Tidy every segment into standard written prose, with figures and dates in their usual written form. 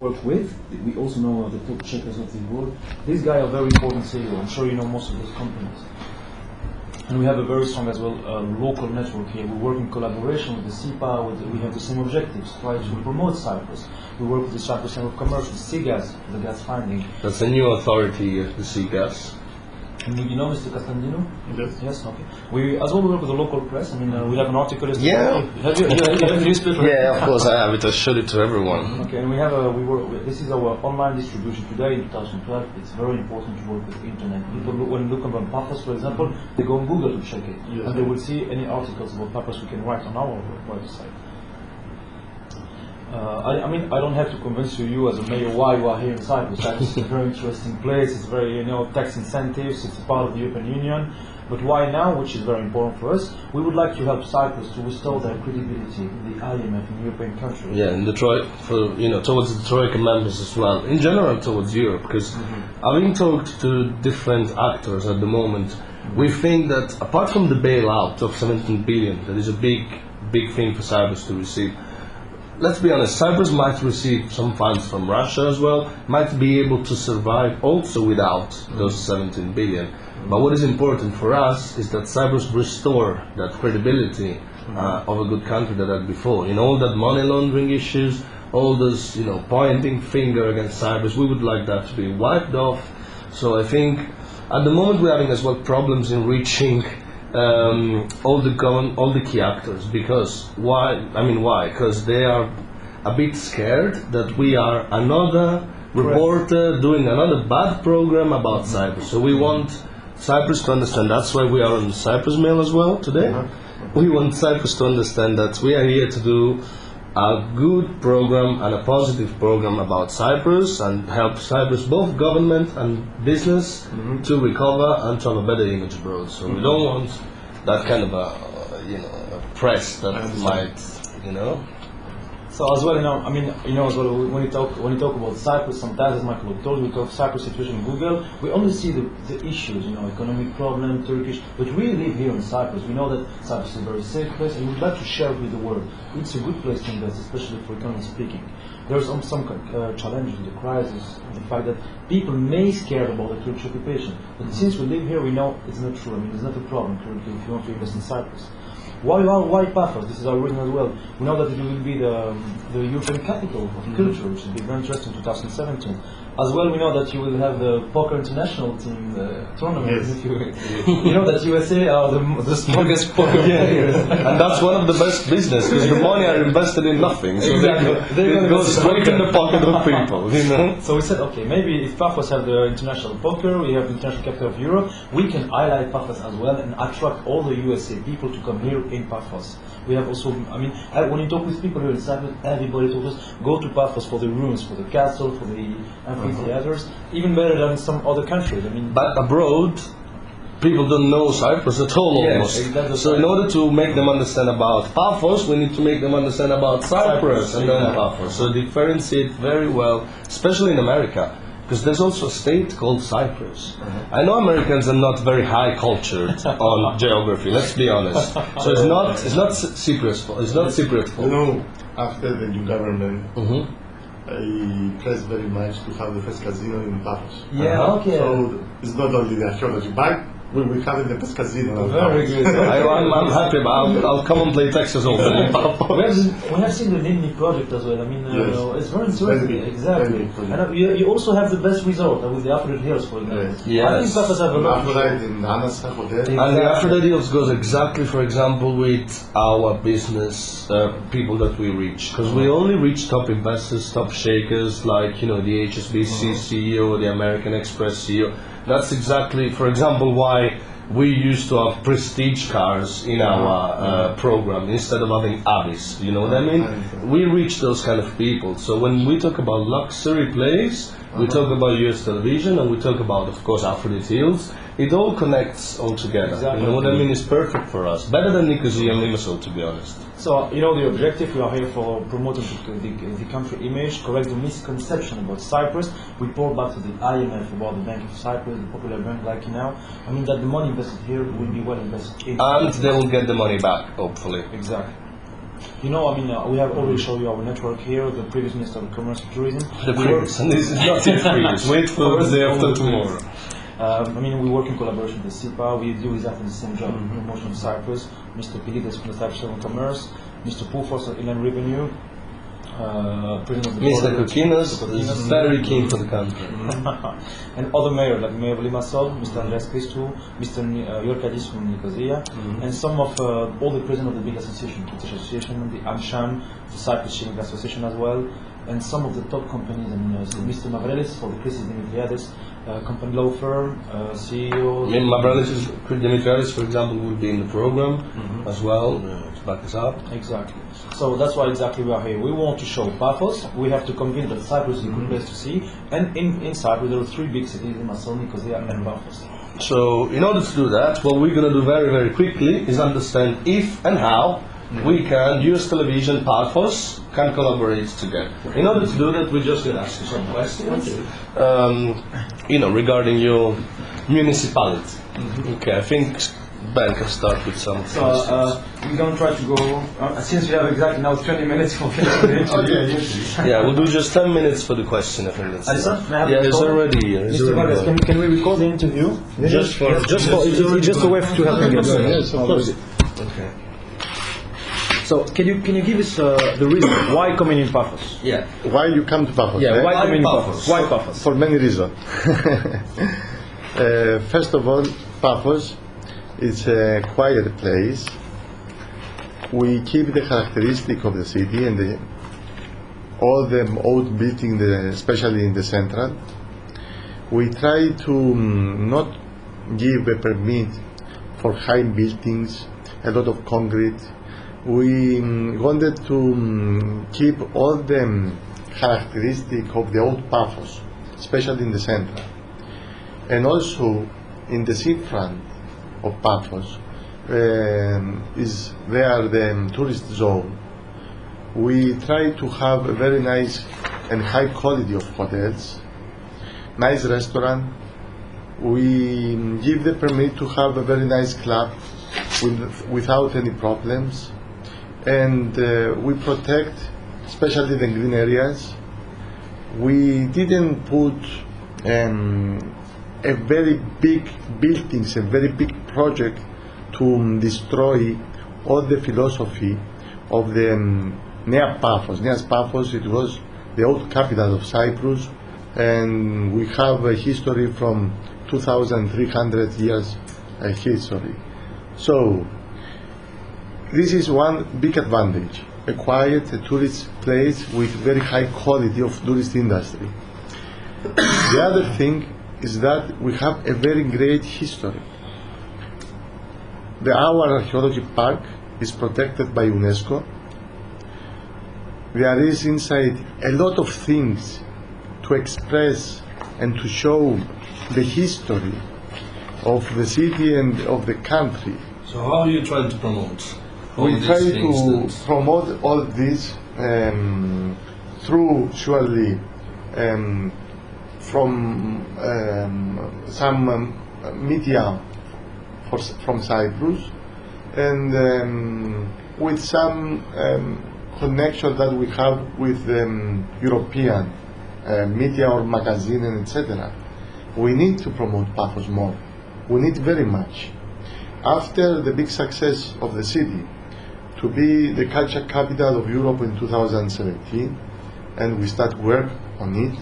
work with. We also know the top checkers of the world. These guys are very important CEO. I'm sure you know most of those companies. And we have a very strong as well local network here. We work in collaboration with the CIPA. We have the same objectives, try to promote Cyprus. We work with the Cyprus Chamber of Commerce, CGAS, the gas finding. That's a new authority, the CGAS. And you know Mr. Castandino? Yes. Yes, okay. We as well work with the local press. I mean, we have an article. Yeah. Have you the newspaper? Yeah, of course I have it. I showed it to everyone. Okay, and we have this is our online distribution today in 2012. It's very important to work with the internet. People, when looking on Paphos, for example, they go on Google to check it, yes, and they will see any articles about Paphos we can write on our website. I mean, I don't have to convince you as a mayor why you are here in Cyprus. Cyprus is a very interesting place. It's very, tax incentives. It's a part of the European Union. But why now, which is very important for us, we would like to help Cyprus to restore their credibility in the IMF in European countries. Yeah, and towards the Troika members as well. In general, towards Europe, because having talked to different actors at the moment, we think that apart from the bailout of 17 billion, that is a big thing for Cyprus to receive. Let's be honest, Cyprus might receive some funds from Russia as well, might be able to survive also without those 17 billion. But what is important for us is that Cyprus restore that credibility of a good country that had before. In all that money laundering issues, all those pointing finger against Cyprus, we would like that to be wiped off. So I think at the moment we're having as well problems in reaching all the key actors. Because why? Because they are a bit scared that we are another reporter doing another bad program about Cyprus. So we want Cyprus to understand. That's why we are on the Cyprus Mail as well today. We want Cyprus to understand that we are here to do a good program and a positive program about Cyprus and help Cyprus, both government and business, to recover and to have a better image abroad. So we don't want that kind of a press that might, So as well, as well, when you talk about Cyprus, sometimes as Michael told you, we talk Cyprus situation in Google, we only see the issues, economic problem, Turkish, but we live here in Cyprus. We know that Cyprus is a very safe place, and we'd like to share it with the world. It's a good place to invest, especially for economy speaking. There's some challenges, the crisis, the fact that people may scared about the Turkish occupation. But since we live here, we know it's not true. It's not a problem currently if you want to invest in Cyprus. Why Paphos? This is our reason as well. We know that it will be the European capital of culture, which will be very interesting in 2017. As well, we know that you will have the poker international team tournament. Yes. You know that USA are the strongest poker players. And that's one of the best business, because the money are invested in nothing. So they go straight in the pocket of people, So we said, okay, maybe if Paphos have the international poker, we have the international capital of Europe, we can highlight Paphos as well and attract all the USA people to come here in Paphos. We have also, when you talk with people here in Cyprus, everybody told us, go to Paphos for the ruins, for the castle, for the amphitheaters, even better than some other countries. But abroad, people don't know Cyprus at all almost. Exactly. So in order to make them understand about Paphos, we need to make them understand about Cyprus and then Paphos. So differentiate very well, especially in America. Because there's also a state called Cyprus. I know Americans are not very high cultured on geography. Let's be honest. So it's not Cyprus fault. It's not Cyprus fault. After the new government, I pressed very much to have the first casino in Paphos. Okay. So it's not only the archaeology, but we will have the best casino. Very good. I'm happy. I'll come and play Texas Open in Paphos. We have seen the Nimni project as well. It's very interesting. Exactly. And you also have the best resort with the Aphrodite Hills, for example. Yes. I think Paphos have a lot. Aphrodite in Anasa Hotel. And the Aphrodite Hills goes exactly, for example, with our business people that we reach. Because we only reach top investors, top shakers, like the HSBC CEO, the American Express CEO. That's exactly, for example, why we used to have prestige cars in our program instead of having Avis. You know what I mean? We reach those kind of people. So when we talk about luxury place, we talk about US television, and we talk about, of course, Aphrodite Hills. It all connects all together. Exactly. You know what I mean? It's perfect for us. Better than Nicosia and Limassol, to be honest. So, the objective, we are here for promoting the country image, correct the misconception about Cyprus, report back to the IMF about the Bank of Cyprus, the popular bank like now. That the money invested here will be well invested in. And they will get the money back, hopefully. Exactly. You know, I mean, we have already shown you our network here, the previous Minister of Commerce and Tourism. The previous, and this is not yet previous. Wait for the day after tomorrow. I mean, we work in collaboration with SIPA. We do exactly the same job in promotion of Cyprus. Mr. Pilides from the Cyprus Civil Commerce, Mr. Poufos of Inland Revenue, President of the Mr. Board, Kokinos is very keen for the country. and other mayors like Mayor of Limassol, Mr. Andreas Christou, Mr. Yorkadis from Nicosia, and some of all the presidents of the big association, British Association, the AmSham, the Cyprus Shipping Association as well, and some of the top companies. I mean, so Mr. Mavrelis for the Christis Dimitriades company law firm, CEO. I mean, Mavrelis Dimitriades, for example, will be in the program as well to back us up. Exactly. So that's why exactly we are here. We want to show Paphos. We have to convince that Cyprus is a good place to see. And in Cyprus, there are three big cities: Limassol, Nicosia, and Paphos. So, in order to do that, what we're going to do very, very quickly is understand if and how we can use television, Paphos, can collaborate together. In order to do that, we're just going to ask you some questions, regarding your municipality. Okay, I think Ben can start with some questions. So we're going to try to go, since we have exactly now 20 minutes for the interview. Yeah, we'll do just 10 minutes for the question, I think that's yeah, it's already here. Mr. Vergas, can we record the interview? Just for it's just a way to help you get Yes, of course. Okay. So can you give us the reason why coming in Paphos? Yeah. Why you come to Paphos? Yeah, eh? why coming in Paphos? Paphos? Why Paphos? For many reasons. First of all, Paphos is a quiet place. We keep the characteristic of the city and all the old buildings, especially in the central. We try to not give a permit for high buildings, a lot of concrete. We wanted to keep all the characteristics of the old Paphos, especially in the center. And also in the seafront of Paphos is there the tourist zone. We try to have a very nice and high quality of hotels, nice restaurant. We give the permit to have a very nice club without any problems. And we protect especially the green areas. We didn't put a very big buildings, a very big project to destroy all the philosophy of the Nea Paphos. Nea Paphos, it was the old capital of Cyprus, and we have a history from 2,300 years history. So this is one big advantage, a quiet, a tourist place with very high quality of tourist industry. The other thing is that we have a very great history. Our archaeology park is protected by UNESCO. There is inside a lot of things to express and to show the history of the city and of the country. So how are you trying to promote? We try to promote all this through surely from some media from Cyprus and with some connection that we have with European media or magazine and etc. We need to promote Paphos more. We need very much. After the big success of the city to be the culture capital of Europe in 2017, and we start work on it,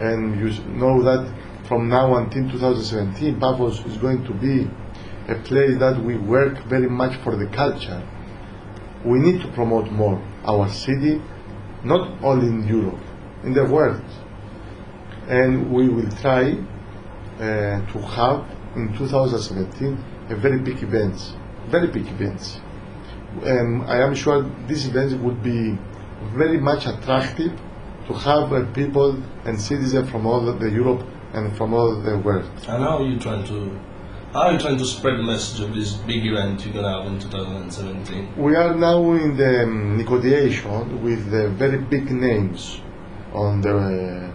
and you know that from now until 2017 Paphos is going to be a place that we work very much for the culture. We need to promote more our city, not only in Europe, in the world. And we will try to have in 2017 a very big events. I am sure these events would be very much attractive to have people and citizens from all of the Europe and from all the world. And how are you trying to spread the message of this big event you're going to have in 2017? We are now in the negotiation with the very big names on the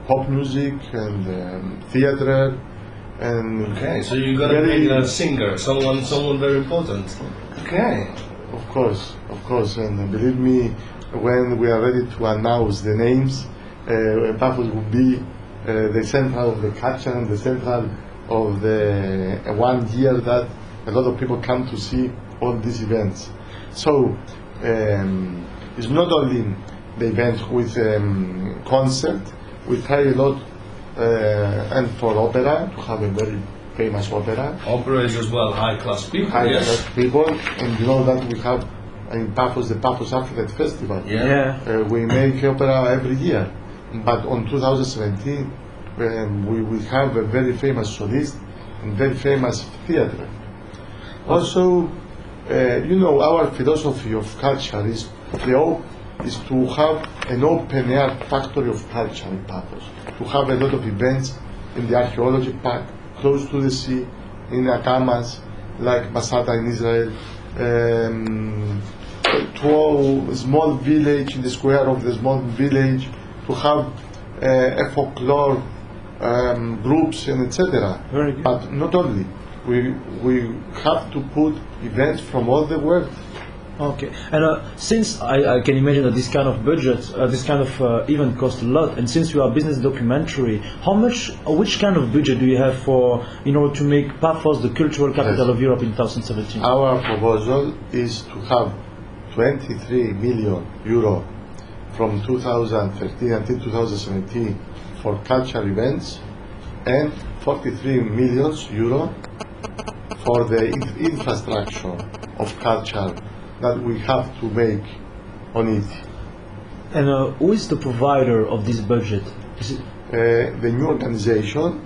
pop music and theater. And okay, so you're going to be a singer, someone very important. Okay. Of course, and believe me, when we are ready to announce the names, Paphos will be the central of the culture and the central of the 1 year that a lot of people come to see all these events. So it's not only the event with concert. We try a lot, and for opera, to have a very famous opera. Opera is as well high-class people. High-class people, and you know that we have in Paphos the Paphos African Festival. Yeah. We make opera every year, but on 2017 we will have a very famous solist and very famous theatre. Also, you know, our philosophy of culture is to have an open-air factory of culture in Paphos, to have a lot of events in the archaeology park, close to the sea, in Akamas, like Masada in Israel, to a small village, in the square of the small village, to have a folklore groups and etc. Very good. But not only, we have to put events from all the world. Okay, and since I can imagine that this kind of budget, this kind of event costs a lot, and since you are a business documentary, which kind of budget do you have in order to make Paphos the cultural capital of Europe in 2017? Our proposal is to have 23 million euro from 2013 until 2017 for cultural events, and 43 million euro for the infrastructure of culture that we have to make on it. And who is the provider of this budget? Is it The new organization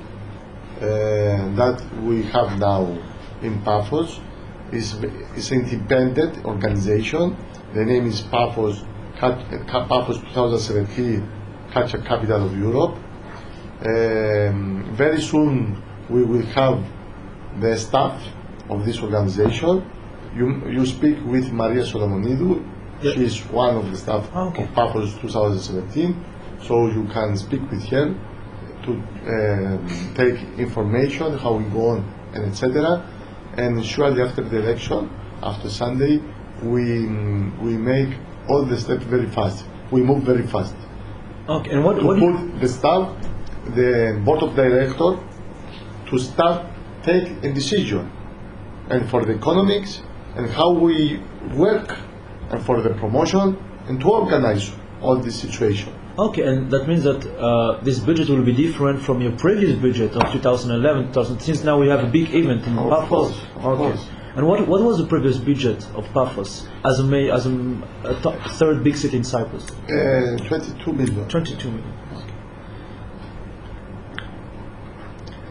that we have now in Paphos is an independent organization. The name is Paphos 2017 Culture Capital of Europe. Very soon we will have the staff of this organization. You speak with Maria Solomonidou. Yeah. She is one of the staff Okay. of Paphos 2017, so you can speak with her to take information, how we go on, and etc. And shortly after the election, after Sunday, we make all the steps very fast. We move very fast. okay? And what To do you, put the staff, the board of directors, to start take a decision, and for the economics and how we work, and for the promotion, and to organize all this situation. okay? And that means that this budget will be different from your previous budget of 2011, 2000. Since now we have a big event in Of Paphos. course, of course. And what was the previous budget of Paphos as a third big city in Cyprus? 22 million. 22 million.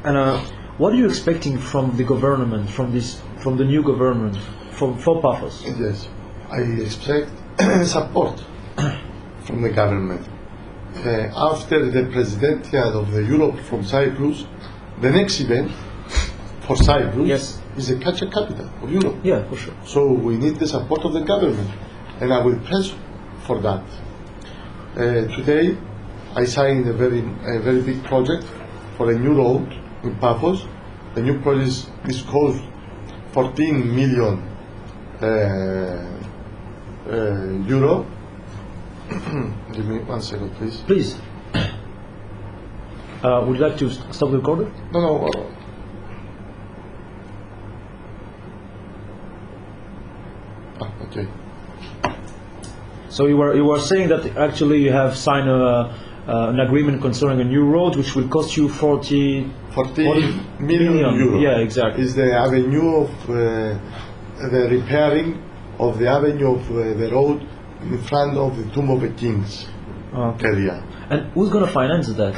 And what are you expecting from the government, from the new government, for Paphos? Yes, I expect support from the government. After the presidential of the Europe from Cyprus, the next event for Cyprus Yes. is the culture capital of Europe. Yeah, for sure. So we need the support of the government, and I will press for that. Today, I signed a very big project for a new road in Paphos. The new project is cost 14 million euro. Give me 1 second, please. Please. Would you like to stop the recorder? No. Okay. So you were saying that actually you have signed an agreement concerning a new road which will cost you 14 million euro. Yeah, exactly. Is the avenue of the repairing of the avenue of the road in front of the Tomb of the Kings area. And who's going to finance that?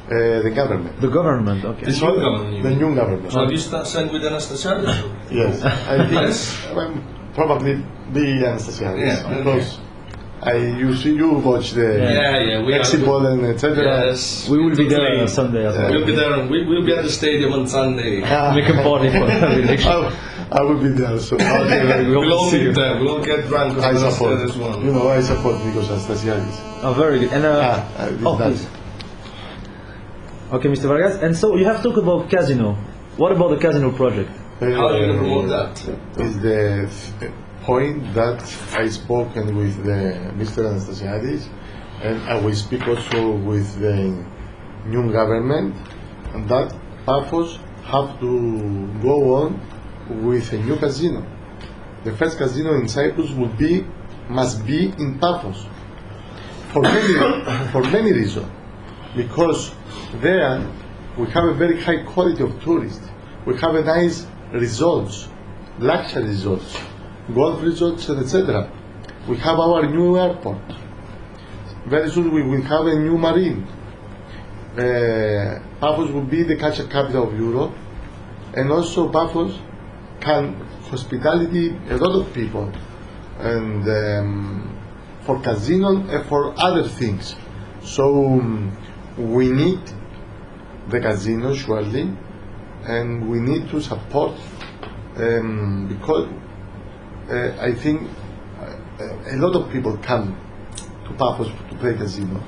The government. The government, okay. This new government, you The mean? new government. So have you signed with Anastasiadis? Yes, I think Yes. probably be Anastasiadis, Yeah, okay. because you watch the We are. Exibol and etc. Yes. We will be there Totally. on Sunday as well. We'll be there. We'll be at the stadium on Sunday. Make a party for the election. I will be there, so We'll all meet there. We'll all get drunk. I support. As well. You know, I support because Anastasiadis. Oh, very good. And please. Okay, Mr. Vergas. And so you have talked about casino. What about the casino project? How are you going to promote that? Is the point that I spoken with Mr. Anastasiadis, and I will speak also with the new government, and that Paphos have to go on with a new casino. The first casino in Cyprus must be in Paphos for many reasons. Because there we have a very high quality of tourists. We have a nice resorts, luxury resorts, golf resorts, etc. We have our new airport. Very soon we will have a new marine. Paphos will be the culture capital of Europe, and also Paphos can hospitality a lot of people, and for casino and for other things. So we need the casino surely, and we need to support because I think a lot of people come to Paphos to play casino.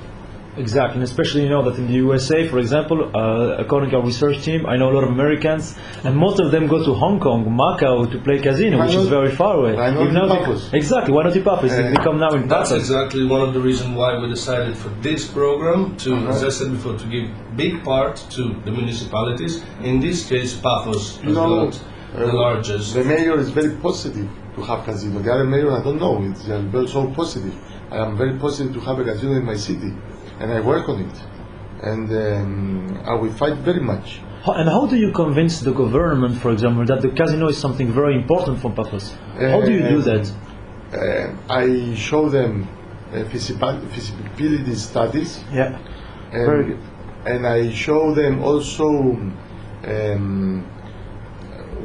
Exactly, and especially that in the USA, for example, according to our research team, I know a lot of Americans, and most of them go to Hong Kong, Macau to play casino, which is very far away. Why not in Paphos? Exactly, why not in Paphos? They come now in That's Paphos. exactly one of the reasons why we decided for this program to, as I said before, to give big part to the municipalities. In this case, Paphos has got the largest. The mayor is very positive to have casino. The other mayor, I don't know, they are very so positive. I am very positive to have a casino in my city, and I work on it, and I will fight very much. And how do you convince the government, for example, that the casino is something very important for Paphos? How do you do that? I show them feasibility studies. Yeah, very good. And I show them also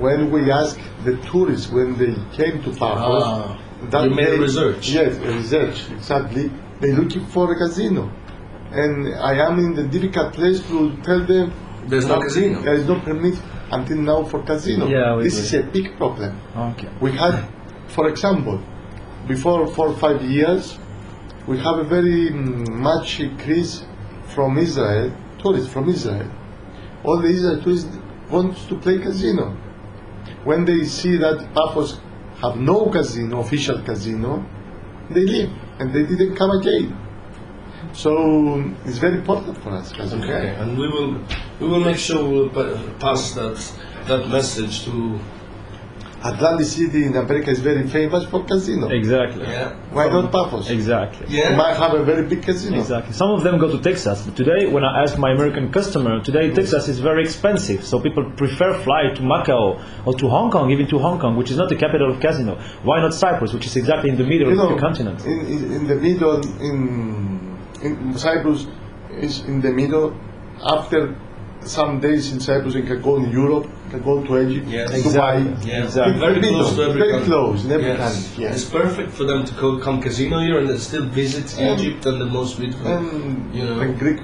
when we ask the tourists when they came to Paphos. You made research. Yes, research, exactly. They're looking for a casino. And I am in the difficult place to tell them There's no casino. There is no permit until now for casino. Yeah, this is a big problem. Okay. We had, for example, before 4 or 5 years, we have a very much increase from Israel, tourists from Israel. All the Israel tourists want to play casino. When they see that Paphos have no casino, official casino, they leave and they didn't come again. So it's very important for us. Casino. Okay, and we will make sure we'll pass that message to. Atlantic City in America is very famous for casino. Exactly. Yeah. Why not Paphos? Exactly. Yeah. We might have a very big casino. Exactly. Some of them go to Texas. But today, when I ask my American customer, today Texas is very expensive. So people prefer fly to Macau or to Hong Kong, even to Hong Kong, which is not the capital of casino. Why not Cyprus, which is exactly in the middle of the continent? In the middle, in Cyprus is in the middle. After some days in Cyprus, you can go in Europe, you can go to Egypt, Dubai. Yeah, Exactly. very close to every very country. close in every Yes. country. Yes. It's perfect for them to come casino here and then still visit Egypt and the most beautiful, And Greek,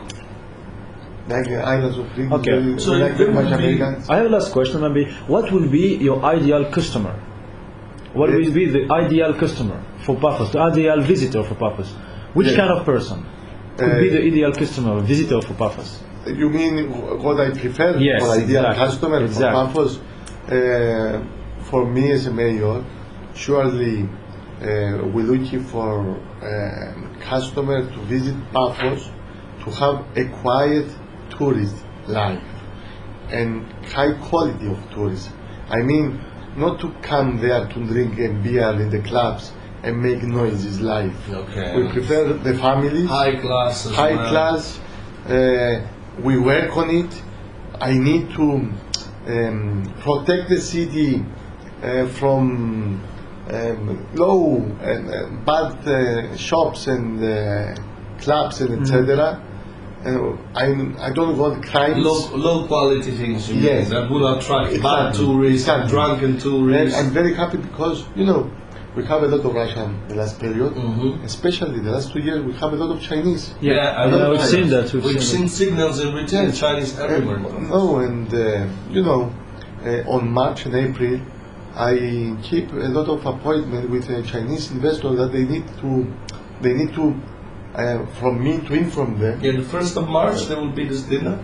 like the islands of Greece, Okay. So like there much would be- Americans. I have a last question, maybe. What will be your ideal customer? What will be the ideal customer for Paphos, the ideal visitor for Paphos? Which Yeah. kind of person could be the ideal customer, visitor for Paphos? You mean what I prefer Yes, for ideal exactly. customer Exactly. for Paphos? For me as a mayor, surely we're looking for customer to visit Paphos to have a quiet tourist life and high quality of tourism. I mean, not to come there to drink a beer in the clubs and make noises life. Okay. We prefer the families. high class. As High well. class. We work on it. I need to protect the city from low and bad shops and clubs and etc. I don't want crimes. Low quality things. You Yes. mean, that will attract bad Exactly. tourists, Exactly. drunken tourists. I'm very happy because we have a lot of Russian the last period, especially the last 2 years. We have a lot of Chinese. Yeah, I know, we've seen that. We've seen signals in return Chinese everywhere. On March and April, I keep a lot of appointments with Chinese investors that they need to from me to inform them. Yeah, the 1st of March there will be this dinner.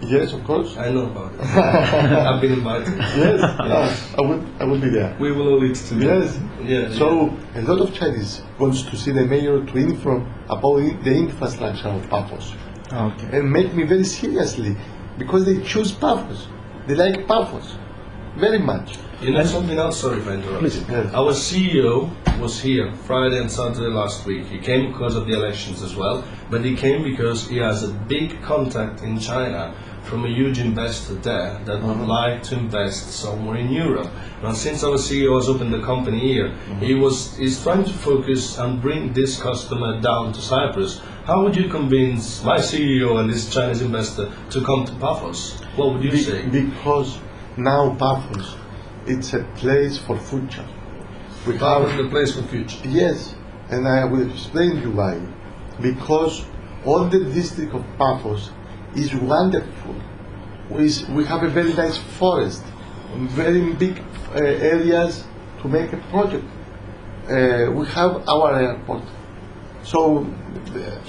Yes, of course. I know about it. I've been invited. Yes, I will be there. We will all eat together. Yes. Yeah. So a lot of Chinese wants to see the mayor to inform about the infrastructure of Paphos Okay. and make me very seriously because they choose Paphos. They like Paphos very much. You know something else? Sorry if I interrupt Please. you. Yes. Our CEO was here Friday and Saturday last week. He came because of the elections as well, but he came because he has a big contact in China from a huge investor there that would like to invest somewhere in Europe. Now, since our CEO has opened the company here, he's trying to focus and bring this customer down to Cyprus. How would you convince my CEO and this Chinese investor to come to Paphos? What would you say? Because now Paphos, it's a place for future. We Paphos have is the place for future. yes, and I will explain you why. Because all the district of Paphos is wonderful. We have a very nice forest, very big areas to make a project. We have our airport. So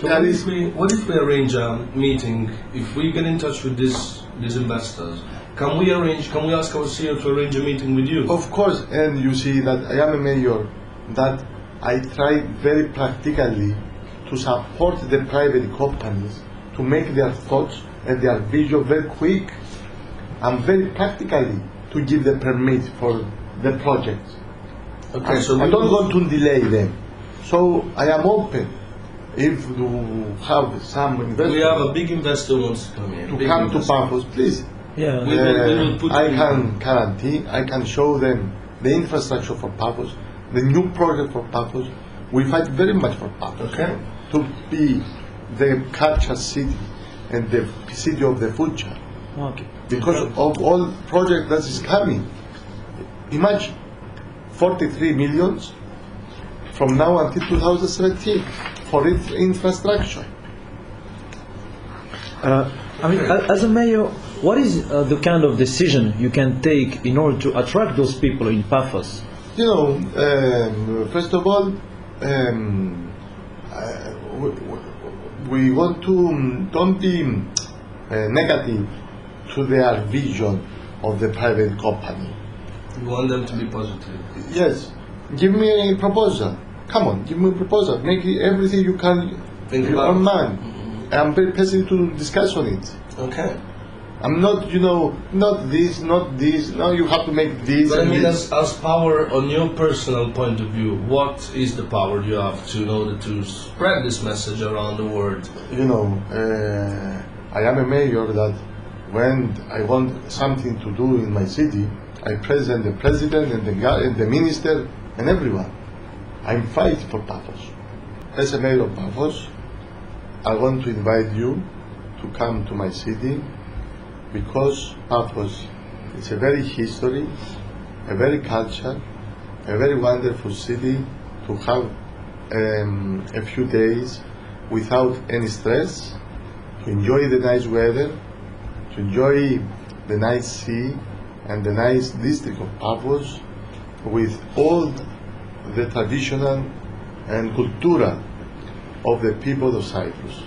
there is. What if we arrange a meeting? If we get in touch with these investors, can we ask our CEO to arrange a meeting with you? Of course, and you see that I am a mayor, that I try very practically to support the private companies to make their thoughts and their vision very quick and very practically to give the permit for the project. Okay, so I don't want to delay them. So I am open if you have some investors we have a big investor who wants to come here. to Big come to investor. Paphos, please. Yeah. We will put I you- can guarantee, I can show them the infrastructure for Paphos, the new project for Paphos. We fight very much for Paphos Okay. to be the culture city and the city of the future. Okay. Because of all project that is coming. Imagine 43 millions from now until 2017 for its infrastructure. I mean, as a mayor, what is the kind of decision you can take in order to attract those people in Paphos? You know, first of all, we want to don't be negative to their vision of the private company. We want them to be positive. Yes, give me a proposal. Come on, give me a proposal. Make it everything you can Think in about your it. mind. I'm very pleasant to discuss on it. Okay. I'm not, not this, not this. No, you have to make this But I and mean, this. as power, on your personal point of view, what is the power you have to in order to spread this message around the world? I am a mayor that when I want something to do in my city, I present the president and the minister and everyone. I'm fighting for Paphos. As a mayor of Paphos, I want to invite you to come to my city because Paphos is a very history, a very culture, a very wonderful city to have a few days without any stress, to enjoy the nice weather, to enjoy the nice sea and the nice district of Paphos with all the traditional and cultura of the people of Cyprus.